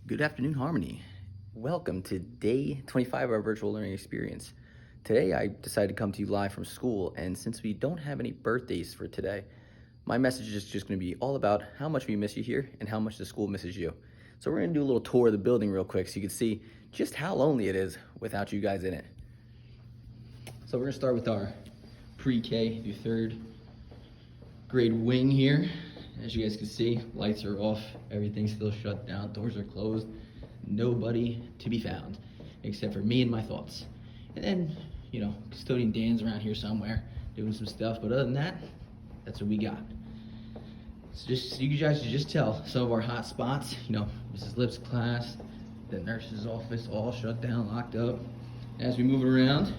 Good afternoon, Harmony. Welcome to day 25 of our virtual learning experience. Today, I decided to come to you live from school, and since we don't have any birthdays for today, my message is just going to be all about how much we miss you here and how much the school misses you. So we're going to do a little tour of the building real quick so you can see just how lonely it is without you guys in it. So we're going to start with our pre-K through third grade wing here. As you guys can see, lights are off, everything's still shut down, doors are closed, nobody to be found, except for me and my thoughts. And then, custodian Dan's around here somewhere doing some stuff, but other than that, that's what we got. So you guys should just tell some of our hot spots, Mrs. Lip's class, the nurse's office, all shut down, locked up. As we move it around,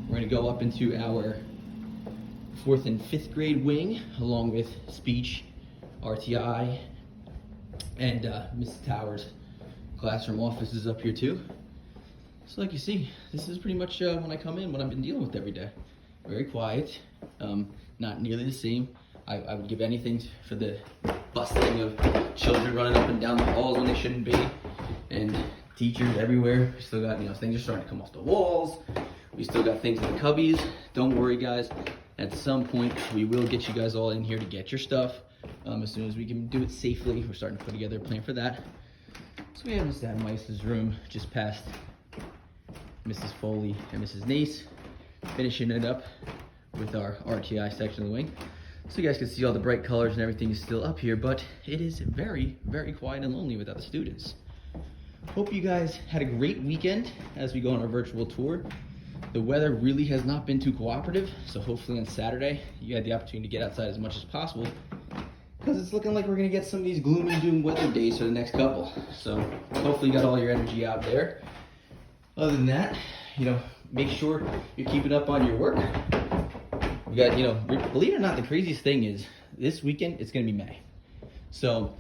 we're gonna go up into our 4th and 5th grade wing, along with speech, RTI, and Mrs. Towers' classroom office is up here too. So like you see, this is pretty much when I come in, what I've been dealing with every day. Very quiet, not nearly the same. I would give anything for the bustling of children running up and down the halls when they shouldn't be, and teachers everywhere. We still got, things are starting to come off the walls. We still got things in the cubbies. Don't worry, guys. At some point, we will get you guys all in here to get your stuff. As soon as we can do it safely, we're starting to put together a plan for that. So we have Mrs. Adamice's room just past Mrs. Foley and Mrs. Nace, finishing it up with our RTI section of the wing. So you guys can see all the bright colors and everything is still up here, but it is very, very quiet and lonely without the students. Hope you guys had a great weekend as we go on our virtual tour. The weather really has not been too cooperative, so hopefully on Saturday you had the opportunity to get outside as much as possible, because it's looking like we're going to get some of these gloom and doom weather days for the next couple. So hopefully you got all your energy out there. Other than that, make sure you're keeping up on your work. We got, believe it or not, the craziest thing is this weekend it's going to be May. So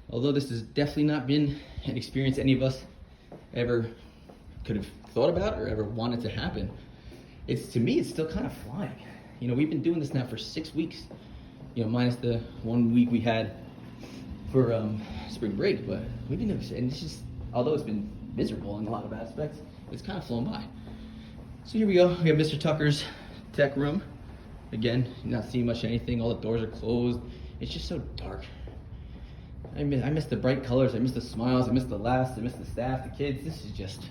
although this has definitely not been an experience any of us ever could have thought about or ever wanted to happen, to me it's still kind of flying. We've been doing this now for 6 weeks, minus the 1 week we had for spring break, but we've been doing this, and it's just, although it's been miserable in a lot of aspects, it's kind of flown by. So here we go. We have Mr. Tucker's tech room. Again, you're not seeing much of anything. All the doors are closed. It's just so dark. I miss the bright colors. I miss the smiles. I miss the laughs. I miss the staff, the kids. This is just,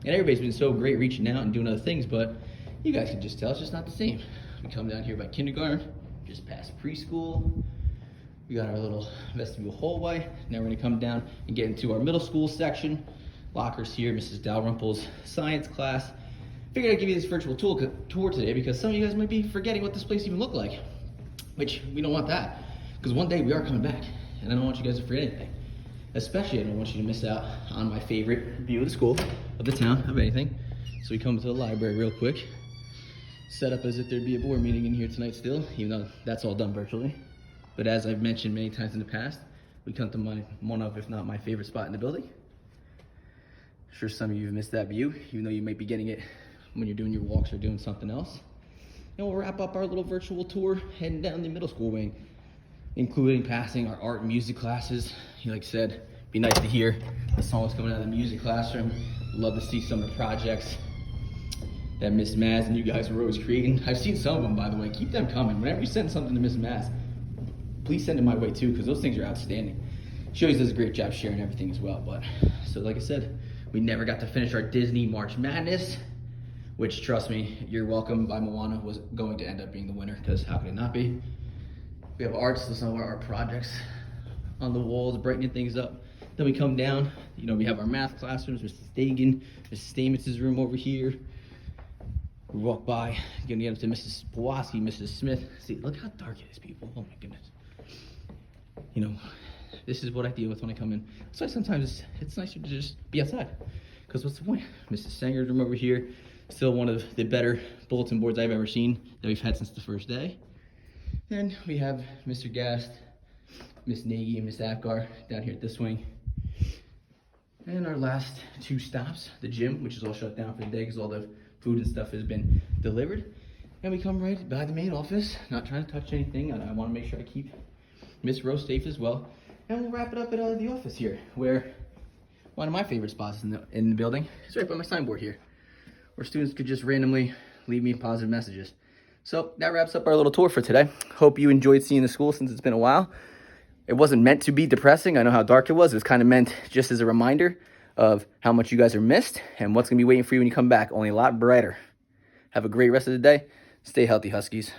and everybody's been so great reaching out and doing other things, but you guys can just tell it's just not the same. We come down here by kindergarten, just past preschool. We got our little vestibule hallway. Now we're gonna come down and get into our middle school section. Lockers here, Mrs. Dalrymple's science class. Figured I'd give you this virtual tour today because some of you guys might be forgetting what this place even looked like, which we don't want that, because one day we are coming back, and I don't want you guys to forget anything. Especially, I don't want you to miss out on my favorite view of the school, of the town, of anything. So we come to the library real quick. Set up as if there'd be a board meeting in here tonight still, even though that's all done virtually. But as I've mentioned many times in the past, we come to one of, if not my favorite spot in the building. I'm sure some of you have missed that view, even though you might be getting it when you're doing your walks or doing something else. And we'll wrap up our little virtual tour heading down the middle school wing, including passing our art and music classes. Like I said, be nice to hear the songs coming out of the music classroom. Love to see some of the projects that Miss Maz and you guys were always creating. I've seen some of them, by the way. Keep them coming. Whenever you send something to Miss Maz, please send it my way too, because those things are outstanding. She always does a great job sharing everything as well. But so like I said, we never got to finish our Disney March Madness, which, trust me, You're Welcome by Moana was going to end up being the winner, because how could it not be? We have arts, so some of our projects on the walls, brightening things up. Then we come down, we have our math classrooms, Mrs. Dagan, Mrs. Stamos' room over here. We walk by, gonna get up to Mrs. Pulaski, Mrs. Smith. See, look how dark it is, people. Oh my goodness. This is what I deal with when I come in. So sometimes it's nicer to just be outside, because what's the point? Mrs. Sanger's room over here, still one of the better bulletin boards I've ever seen that we've had since the first day. Then we have Mr. Gast, Miss Nagy, and Miss Apgar down here at this wing. And our last 2 stops, the gym, which is all shut down for the day because all the food and stuff has been delivered. And we come right by the main office, not trying to touch anything. I want to make sure I keep Miss Rose safe as well. And we'll wrap it up at the office here, where one of my favorite spots in the building. It's right by my signboard here, where students could just randomly leave me positive messages. So that wraps up our little tour for today. Hope you enjoyed seeing the school since it's been a while. It wasn't meant to be depressing. I know how dark it was. It was kind of meant just as a reminder of how much you guys are missed and what's going to be waiting for you when you come back. Only a lot brighter. Have a great rest of the day. Stay healthy, Huskies.